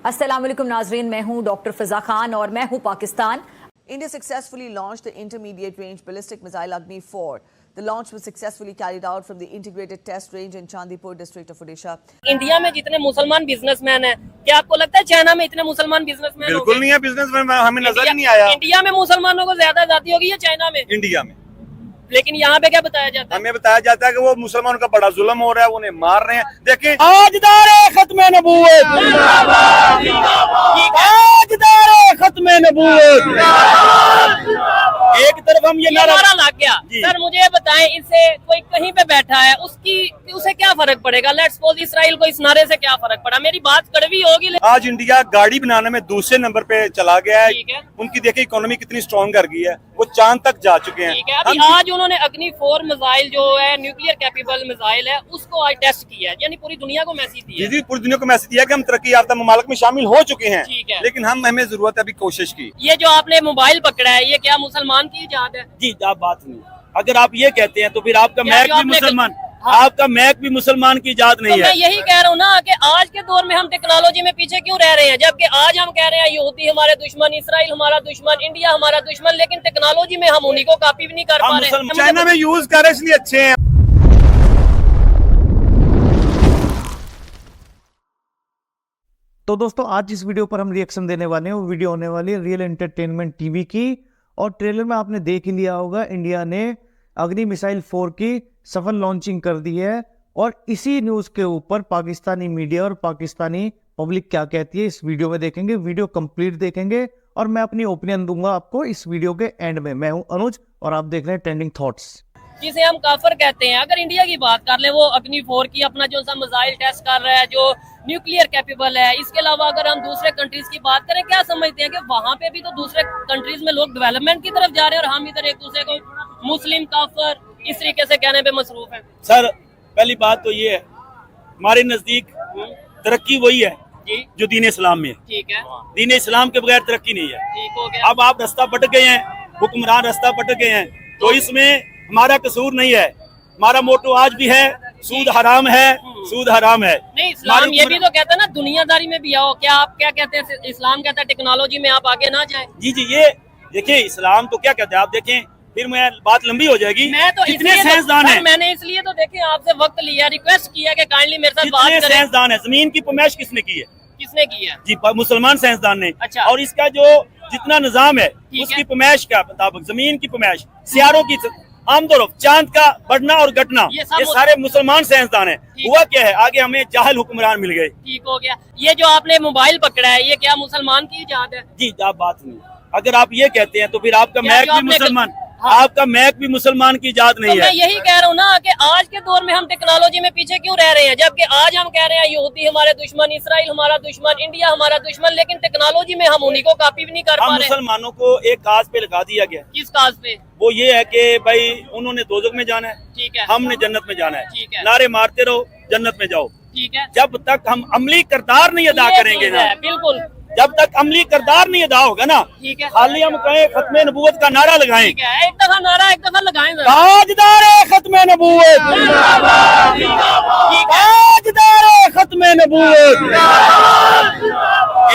अस्सलाम वालेकुम नाजरीन, मैं हूं डॉक्टर फिजा खान और मैं हूं Pakistan. India successfully launched the intermediate range ballistic missile Agni 4. The launch was successfully carried out from the integrated test range in Chandipur district of Odisha. India में जितने मुसलमान बिजनेसमैन हैं, क्या आपको लगता है चाइना में इतने मुसलमान बिजनेसमैन होंगे? बिल्कुल नहीं है बिजनेसमैन, हमें नजर ही नहीं आया। इंडिया में मुसलमानों को ज्यादा आजादी होगी या चाइना में? इंडिया में। लेकिन यहाँ पे क्या बताया जाता है? हमें बताया जाता है कि वो मुसलमानों का बड़ा जुल्म हो रहा है, उन्हें मार रहे हैं। देखें, ताजदार खत्म नबूवत, ताजदार खत्म नबूवत। एक तरफ हम ये नारा लग गया। सर मुझे बताएं, इससे कोई कहीं पे बैठा है उसे क्या फर्क पड़ेगा? लेट्स सपोज इसराइल को इस नारे से क्या फर्क पड़ा? मेरी बात कड़वी होगी। आज इंडिया गाड़ी बनाने में दूसरे नंबर पे चला गया है। उनकी देखिए इकोनॉमी कितनी स्ट्रॉन्ग कर गई है, वो चांद तक जा चुके हैं। अभी आज उन्होंने अग्नि 4 मिसाइल जो है न्यूक्लियर कैपेबल मिसाइल है उसको आज टेस्ट किया है, यानी पूरी दुनिया को मैसेज दिया। जी पूरी दुनिया को मैसेज दिया कि हम तरक्की याफ्ता ममालिक में शामिल हो चुके हैं, लेकिन हमें जरूरत है अभी कोशिश की। ये जो आपने मोबाइल पकड़ा है, ये क्या मुसलमान की इजाद है? जी आप बात नहीं, अगर आप ये कहते हैं तो फिर आपका मैक भी मुसलमान, आपका मैक भी मुसलमान की इजाद नहीं है। मैं यही कह रहा हूँ ना कि आज के दौर में हम टेक्नोलॉजी में पीछे क्यों रह रहे हैं, जबकि आज हम कह रहे हैं यहूदी हमारे दुश्मन, इसराइल हमारा दुश्मन, इंडिया हमारा दुश्मन, लेकिन टेक्नोलॉजी में हम उन्हीं को कॉपी भी नहीं कर पा रहे। चाइना में यूज कर रहे इसलिए अच्छे हैं। तो दोस्तों आज जिस वीडियो पर हम रिएक्शन देने वाले हैं वो वीडियो होने वाली है रियल एंटरटेनमेंट टीवी की, और ट्रेलर में आपने देख ही लिया होगा इंडिया ने अग्नि मिसाइल 4 की सफल लॉन्चिंग कर दी है। और इसी न्यूज के ऊपर पाकिस्तानी मीडिया और पाकिस्तानी पब्लिक क्या कहती है इस वीडियो में देखेंगे। वीडियो कंप्लीट देखेंगे और मैं अपनी ओपिनियन दूंगा आपको इस वीडियो के एंड में। मैं हूं अनुज और आप देख रहे हैं ट्रेंडिंग थॉट्स, जिसे हम काफर कहते हैं। अगर इंडिया की बात कर ले, वो अग्नि 4 की अपना जो सा मिसाइल टेस्ट कर रहा है जो न्यूक्लियर कैपेबल है। इसके अलावा अगर हम दूसरे कंट्रीज की बात करें, क्या समझते हैं कि वहाँ पे भी तो दूसरे कंट्रीज में लोग डेवलपमेंट की तरफ जा रहे हैं और हम इधर एक दूसरे को मुस्लिम काफर इस तरीके से कहने पे मसरूफ है। सर पहली बात तो ये है, हमारे नजदीक तरक्की वही है जो दीन इस्लाम में है। ठीक है, दीन इस्लाम के बगैर तरक्की नहीं है। ठीक हो गया। अब आप रास्ता भटक गए हैं, हुक्मरान रास्ता भटक गए हैं, तो इसमें हमारा कसूर नहीं है। हमारा मोटो आज भी है, सूद हराम है, सूद हराम है। नहीं, इस्लाम ये भी तो कहता है ना दुनियादारी में भी आओ। क्या आप क्या कहते हैं? इस्लाम कहता है टेक्नोलॉजी में आप आगे ना जाएं। जी ये देखिए, इस्लाम तो क्या कहते हैं आप देखें, फिर मैं बात लंबी हो जाएगी। मैं तो इतने साइंसदान है, मैंने इसलिए तो देखे आपसे वक्त लिया, रिक्वेस्ट किया कि काइंडली मेरे साथ बात करें। साइंसदान है, जमीन की पैमाइश किसने की है? किसने की है? जी मुसलमान साइंसदान ने। अच्छा। और इसका जो जितना निजाम है उसकी पैमाइश के मुताबिक, जमीन की पैमाइश, सियारों की आमदोरफ, चांद का बढ़ना और घटना, ये सारे मुसलमान साइंसदान है। हुआ क्या है, आगे हमें जाहिल हुक्मरान मिल गए। ठीक हो गया। ये जो आपने मोबाइल पकड़ा है, ये क्या मुसलमान की इजाद है? जी आप बात नहीं, अगर आप ये कहते हैं तो फिर आपका मैक भी मुसलमान, आपका मैक भी मुसलमान की इजाद नहीं है। मैं यही कह रहा हूँ ना कि आज के दौर में हम टेक्नोलॉजी में पीछे क्यों रह रहे हैं, जबकि आज हम कह रहे हैं यहूदी हमारे दुश्मन, इसराइल हमारा दुश्मन, इंडिया हमारा दुश्मन, लेकिन टेक्नोलॉजी में हम उन्हीं को कॉपी भी नहीं कर पा रहे। मुसलमानों को एक काज पे लगा दिया गया। किस काज पे? वो ये है कि भाई उन्होंने दोजख में जाना है, ठीक है, हमने जन्नत में जाना है। ठीक है, नारे मारते रहो जन्नत में जाओ। ठीक है, जब तक हम अमली किरदार नहीं अदा करेंगे ना, बिल्कुल, जब तक अमली किरदार नहीं अदा होगा ना, ठीक है, खाली हम कहें खत्म नबूवत का नारा लगाएं। ठीक है, एक दफा नारा एक दफा लगाएं। ताजदार खत्म नबूवत, ताजदार खत्म नबूवत।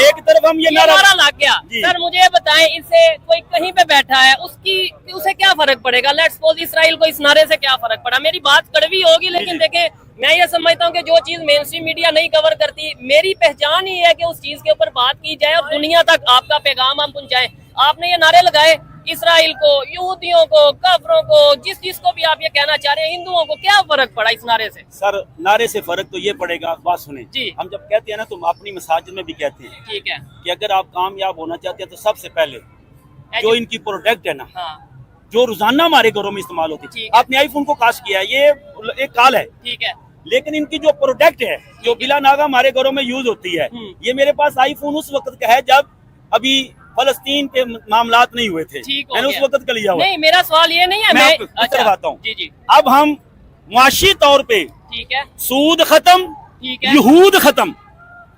एक तरफ हम ये नारा लग गया। सर मुझे बताएं, इससे कोई कहीं पे बैठा है उसे क्या फर्क पड़ेगा? लेट्स सपोज इसराइल को इस नारे से क्या फर्क पड़ा? मेरी बात कड़वी होगी, लेकिन देखें मैं ये समझता हूँ कि जो चीज मेन स्ट्रीम मीडिया नहीं कवर करती, मेरी पहचान ही है कि उस चीज के ऊपर बात की जाए और दुनिया तक आपका पैगाम हम पहुंचाएं। आपने ये नारे लगाए इसराइल को, यहूदियों को, काफरों को, जिस चीज को भी आप ये कहना चाह रहे हैं, हिंदुओं को क्या फर्क पड़ा इस नारे से? सर नारे से फर्क तो ये पड़ेगा, बात सुने जी। हम जब कहते हैं ना, तो अपनी मसाजिद में भी कहते हैं, ठीक है, कि अगर आप कामयाब होना चाहते हैं तो सबसे पहले जो इनकी प्रोडक्ट है ना, जो रोजाना हमारे घरों में इस्तेमाल होती है, आपने आईफोन को काश किया है, ये एक काल है, ठीक है, लेकिन इनकी जो प्रोडक्ट है जो बिला नागा हमारे घरों में यूज होती है, ये मेरे पास आईफोन उस वक्त का है जब अभी फलस्तीन पे मामलात नहीं हुए थे, मैंने उस वक्त का लिया हुआ। नहीं, मेरा सवाल ये नहीं है, मैं बताता हूँ। जी जी। अब हम मुआशी तौर पे, ठीक है, सूद खत्म, ठीक है, यहूद खत्म,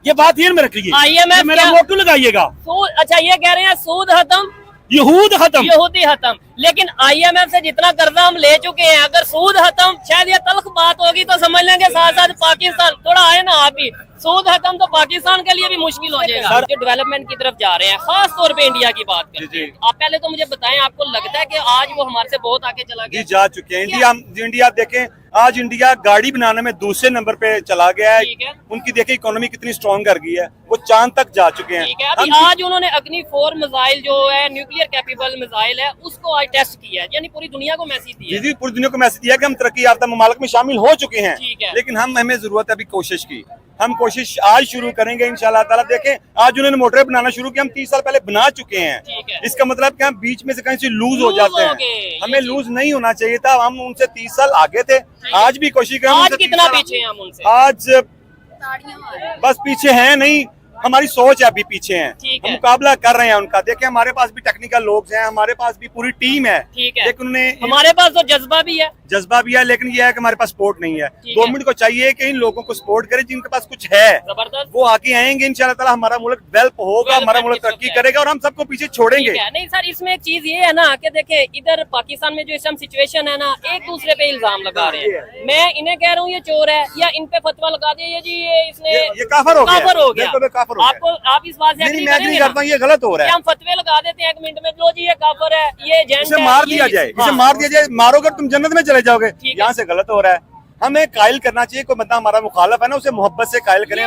ये बात ध्यान में रखिए, IMF मेरा मोटो लगाइएगा। अच्छा ये कह रहे हैं सूद खत्म, यहूद खत्म, यहूदी खत्म। लेकिन IMF से जितना कर्जा हम ले चुके हैं, अगर सूद खत्म, शायद ये तल्ख बात होगी तो समझ लेंगे, साथ साथ पाकिस्तान थोड़ा आए ना आप ही, सूद खत्म तो पाकिस्तान के लिए भी मुश्किल हो जाएगा। जो डेवलपमेंट की तरफ जा रहे हैं, खास तौर पे इंडिया की बात करते हैं, आप पहले तो मुझे बताएं, आपको लगता है कि आज वो हमारे से बहुत आगे चला गया? जी जा चुके हैं। इंडिया देखें, आज इंडिया गाड़ी बनाने में दूसरे नंबर पे चला गया है। उनकी देखिए इकोनॉमी कितनी स्ट्रॉन्ग कर गई है, वो चांद तक जा चुके हैं। ठीक है, अभी आज उन्होंने अग्नि 4 मिसाइल जो है न्यूक्लियर कैपेबल मिसाइल है, उसको आज टेस्ट किया है, यानी पूरी दुनिया को मैसेज दिया है। जी पूरी दुनिया को मैसेज दिया कि हम तरक्की याफ्ता ममालिक में शामिल हो चुके हैं, लेकिन हमें जरूरत है अभी कोशिश की। हम कोशिश आज शुरू करेंगे इंशाल्लाह ताला। देखें, आज उन्होंने मोटरें बनाना शुरू किया, हम 30 साल पहले बना चुके हैं। इसका मतलब कि हम बीच में से कहीं से लूज हो जाते हैं, हमें लूज नहीं होना चाहिए था। हम उनसे 30 साल आगे थे, आज भी कोशिश करें। आज कितना पीछे हैं हम उनसे? आज बस पीछे हैं नहीं, हमारी सोच है अभी पीछे हैं। हम मुकाबला कर रहे हैं उनका। देखिए, हमारे पास भी टेक्निकल लोग हैं, हमारे पास भी पूरी टीम है, लेकिन उन्हें हमारे पास तो जज्बा भी है, लेकिन यह है कि हमारे पास सपोर्ट नहीं है। गवर्नमेंट को चाहिए कि इन लोगों को सपोर्ट करे जिनके पास कुछ है, वो आगे आएंगे इंशाल्लाह ताला। हमारा मुल्क डेवलप होगा, हमारा मुल्क तरक्की करेगा और हम सबको पीछे छोड़ेंगे नहीं। सर, इसमें एक चीज ये है ना कि देखे, इधर पाकिस्तान में जो इस टाइम सिचुएशन है ना, एक दूसरे पे इल्जाम लगा रहे हैं। मैं इन्हें कह रहा हूँ ये चोर है, या इन पे फतवा लगा दिया जी ये काफर हो गया। आपको आप इस बात से मैं नहीं करता, ये गलत हो रहा है। हम फतवे लगा देते हैं 1 मिनट में, लो जी ये काफर है, ये इसे मार दिया जाए, इसे मार दिया जाए, मारोगे तुम जन्नत में चले जाओगे। यहाँ से गलत हो रहा है, हमें कायल करना चाहिए। कोई बंदा हमारा मुखालफ है ना, उसे मोहब्बत से कायल करें,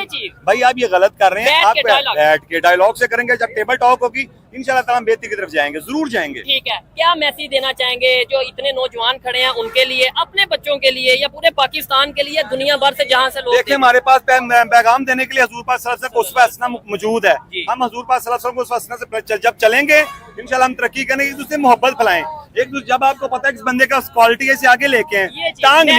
भाई आप ये गलत कर रहे हैं, आप बैठ के डायलॉग से करेंगे। जब टेबल टॉक होगी इंशाल्लाह ताला हम बेहतरी की तरफ जाएंगे, जरूर जाएंगे। ठीक है, क्या मैसेज देना चाहेंगे जो इतने नौजवान खड़े हैं उनके लिए, अपने बच्चों के लिए, या पूरे पाकिस्तान के लिए, दुनिया भर से जहाँ से लोग? देखिए, हमारे पास पैगाम देने के लिए हजूर पाक सल्लल्लाहु अलैहि वसल्लम को उसवा हसना मौजूद है। हम हजूर पाक सल्लल्लाहु अलैहि वसल्लम को उसवा हसना से जब चलेंगे इंशाल्लाह हम तरक्की करेंगे, एक दूसरे मोहब्बत फैलाएं। एक दूसरे, जब आपको पता है कि इस बंदे का क्वालिटी है, इसे आगे लेके आए, टांग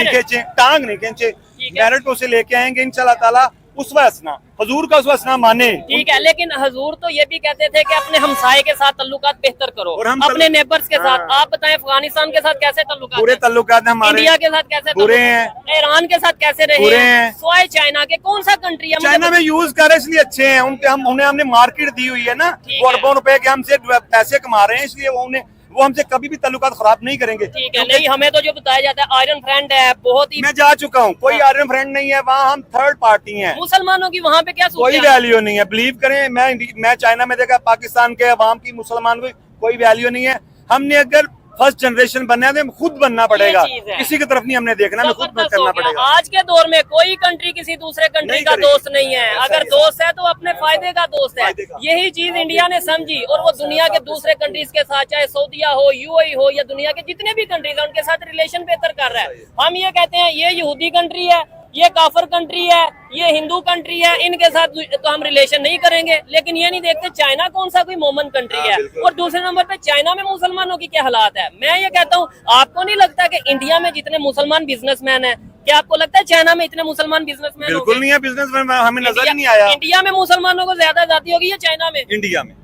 नहीं खींचे, मेरिट को उसे लेके आएंगे इंशाल्लाह ताला। उसवा हसना, हजूर का उसवा हसना माने। ठीक है, लेकिन हजूर तो ये भी कहते थे कि अपने हमसाये के साथ तल्लुकात बेहतर करो, और हम अपने नेबर्स के साथ। आप बताएं, अफगानिस्तान के साथ कैसे तल्लुकात? पूरे तल्लुकात हैं हमारे। इंडिया के साथ कैसे बुरे हैं? ईरान के साथ कैसे रहे? बुरे हैं। स्वाय चाइना के, कौन सा कंट्री है? चाइना में यूज कर रहे इसलिए अच्छे हैं, उन्हें हमने मार्केट दी हुई है ना, वो अरबों रुपए के हमसे पैसे कमा रहे हैं, इसलिए वो हमसे कभी भी ताल्लुकात खराब नहीं करेंगे। ठीक है, नहीं, हमें तो जो बताया जाता है आयरन फ्रेंड है, बहुत ही। मैं जा चुका हूँ, कोई आयरन फ्रेंड नहीं है वहाँ, हम थर्ड पार्टी हैं। मुसलमानों की वहाँ पे क्या कोई वैल्यू नहीं है, बिलीव करें। मैं चाइना में देखा, पाकिस्तान के अवाम की, मुसलमान की कोई वैल्यू नहीं है। हमने अगर फर्स्ट जनरेशन बनना है तो खुद बनना पड़ेगा, किसी की तरफ नहीं हमने देखना, हमें खुद करना पड़ेगा। आज के दौर में कोई कंट्री किसी दूसरे कंट्री का दोस्त नहीं है, अगर दोस्त है तो अपने फायदे का दोस्त है। यही चीज इंडिया ने समझी, और वो दुनिया के दूसरे कंट्रीज के साथ, चाहे सऊदीया हो, UAE हो, या दुनिया के जितने भी कंट्रीज है, उनके साथ रिलेशन बेहतर कर रहा है। हम ये कहते हैं ये यहूदी कंट्री है, ये काफर कंट्री है, ये हिंदू कंट्री है, इनके साथ तो हम रिलेशन नहीं करेंगे। लेकिन ये नहीं देखते चाइना कौन सा कोई मोमन कंट्री है, और दूसरे नंबर पे चाइना में मुसलमानों की क्या हालात है। मैं ये कहता हूँ, आपको नहीं लगता कि इंडिया में जितने मुसलमान बिजनेसमैन हैं, क्या आपको लगता है चाइना में इतने मुसलमान बिजनेसमैन? बिल्कुल नहीं है बिजनेसमैन, हमें नजर ही नहीं आया। इंडिया में मुसलमानों को ज्यादा आजादी होगी या चाइना में? इंडिया में।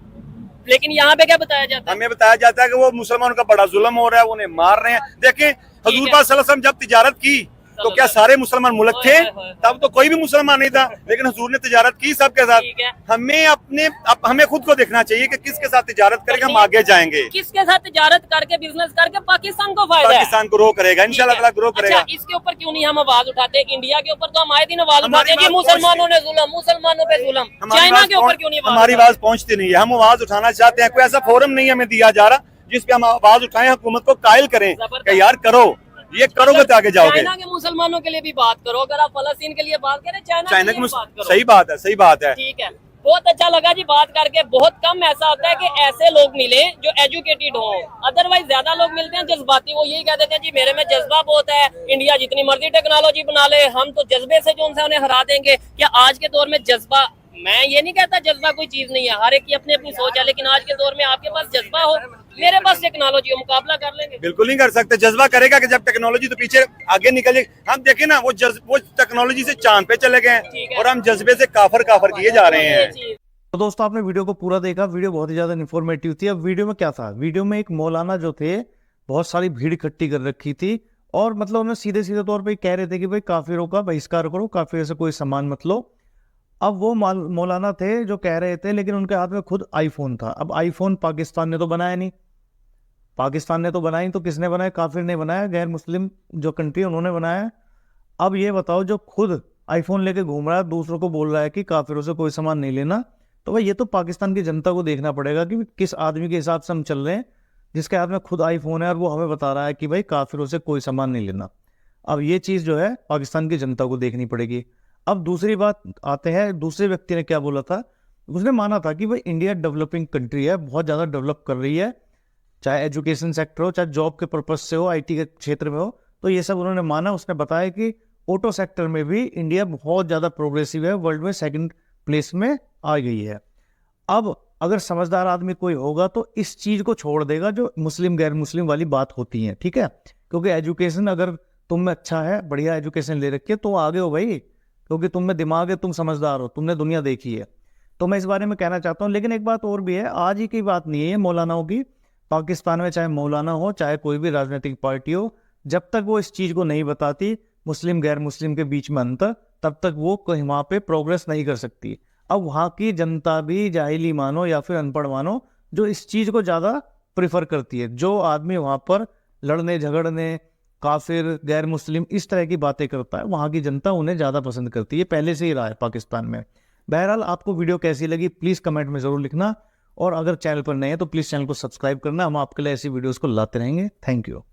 लेकिन यहाँ पे क्या बताया जाता है? हमें बताया जाता है कि वो मुसलमानों का बड़ा जुल्म हो रहा है, उन्हें मार रहे हैं। देखें, हजूर पाक सल्लल्लाहु अलैहि वसल्लम जब तिजारत की तो क्या सारे मुसलमान मुल्क थे? तब तो कोई भी मुसलमान नहीं था, लेकिन हुजूर ने तिजारत की सबके साथ। हमें खुद को देखना चाहिए कि किसके साथ तिजारत करके हम आगे जाएंगे, किसके साथ तिजारत करके, बिजनेस करके पाकिस्तान को फायदा है, पाकिस्तान ग्रो करेगा इंशाल्लाह ताला, ग्रो करेगा। अच्छा, इसके ऊपर क्यों नहीं हम आवाज उठाते? इंडिया के ऊपर तो हम आए दिन आवाज उठाते हैं, मुसलमानों ने जुल्म, मुसलमानों पे जुल्म। चाइना के ऊपर क्यों नहीं? हमारी आवाज पहुँचती नहीं है, हम आवाज उठाना चाहते हैं। कोई ऐसा फोरम नहीं हमें दिया जा रहा जिसपे हम आवाज उठाएं, हुकूमत को कायल करें कि यार करो, ये करोगे तो आगे जाओगे। चाइना के मुसलमानों के लिए भी बात करो, अगर आप फलस्तीन के लिए बात करें, चाइना के लिए बात करो। सही बात है, सही बात है। ठीक है, बहुत अच्छा लगा जी बात करके। बहुत कम ऐसा होता है कि ऐसे लोग मिले जो एजुकेटेड हो, अदरवाइज ज्यादा लोग मिलते हैं जज्बाती। वो यही कह देते हैं जी मेरे में जज्बा बहुत है, इंडिया जितनी मर्जी टेक्नोलॉजी बना ले, हम तो जज्बे से जो उनसे उन्हें हरा देंगे। क्या आज के दौर में जज्बा, मैं ये नहीं कहता जज्बा कोई चीज नहीं है, हर एक की अपनी अपनी सोच है, लेकिन आज के दौर में आपके पास जज्बा हो, मेरे पास टेक्नोलॉजी हो, मुकाबला कर लेंगे? बिल्कुल नहीं कर सकते। जज्बा करेगा कि जब टेक्नोलॉजी तो पीछे आगे निकले। हम देखें ना, वो टेक्नोलॉजी से चांद पे चले गए और हम जज्बे से काफर किए जा रहे हैं। तो दोस्तों, आपने वीडियो को पूरा देखा, वीडियो बहुत ही ज्यादा इन्फॉर्मेटिव थी। अब वीडियो में क्या था, वीडियो में एक मौलाना जो थे, बहुत सारी भीड़ इकट्ठी कर रखी थी, और मतलब उन्हें सीधे सीधे तौर पे कह रहे थे कि भाई काफिरों का बहिष्कार करो, काफिर से कोई सामान मत लो। अब वो मौलाना थे जो कह रहे थे, लेकिन उनके हाथ में खुद आईफोन था। अब आईफोन पाकिस्तान ने तो बनाया नहीं, पाकिस्तान ने तो बनाई, तो किसने बनाया? काफिर ने बनाया, गैर मुस्लिम जो कंट्री उन्होंने बनाया। अब ये बताओ, जो खुद आईफोन लेके घूम रहा है, दूसरों को बोल रहा है कि काफिरों से कोई सामान नहीं लेना, तो भाई ये तो पाकिस्तान की जनता को देखना पड़ेगा कि किस आदमी के हिसाब से हम चल रहे हैं, जिसके हाथ में खुद आईफोन है और वो हमें बता रहा है कि भाई काफिरों से कोई सामान नहीं लेना। अब ये चीज़ जो है पाकिस्तान की जनता को देखनी पड़ेगी। अब दूसरी बात आते हैं, दूसरे व्यक्ति ने क्या बोला था, उसने माना था कि भाई इंडिया डेवलपिंग कंट्री है, बहुत ज़्यादा डेवलप कर रही है, चाहे एजुकेशन सेक्टर हो, चाहे जॉब के पर्पज से हो, आईटी के क्षेत्र में हो, तो ये सब उन्होंने माना। उसने बताया कि ऑटो सेक्टर में भी इंडिया बहुत ज़्यादा प्रोग्रेसिव है, वर्ल्ड में 2nd प्लेस में आ गई है। अब अगर समझदार आदमी कोई होगा तो इस चीज़ को छोड़ देगा जो मुस्लिम गैर मुस्लिम वाली बात होती है, ठीक है, क्योंकि एजुकेशन अगर तुम में अच्छा है, बढ़िया एजुकेशन ले रखी है, तो आगे हो भाई, क्योंकि तुम में दिमाग है, तुम समझदार हो, तुमने दुनिया देखी है। तो मैं इस बारे में कहना चाहता हूँ। लेकिन एक बात और भी है, आज ही की बात नहीं है ये मौलानाओं की। पाकिस्तान में चाहे मौलाना हो, चाहे कोई भी राजनीतिक पार्टी हो, जब तक वो इस चीज़ को नहीं बताती मुस्लिम गैर मुस्लिम के बीच में अंतर, तब तक वो कहीं वहाँ पे प्रोग्रेस नहीं कर सकती। अब वहाँ की जनता भी जाहिली मानो या फिर अनपढ़ मानो, जो इस चीज़ को ज़्यादा प्रिफर करती है, जो आदमी वहाँ पर लड़ने झगड़ने, काफिर गैर मुस्लिम इस तरह की बातें करता है, वहाँ की जनता उन्हें ज़्यादा पसंद करती है, पहले से ही रहा है पाकिस्तान में। बहरहाल आपको वीडियो कैसी लगी प्लीज़ कमेंट में ज़रूर लिखना, और अगर चैनल पर नए हैं तो प्लीज़ चैनल को सब्सक्राइब करना। हम आपके लिए ऐसी वीडियोज़ को लाते रहेंगे। Thank you.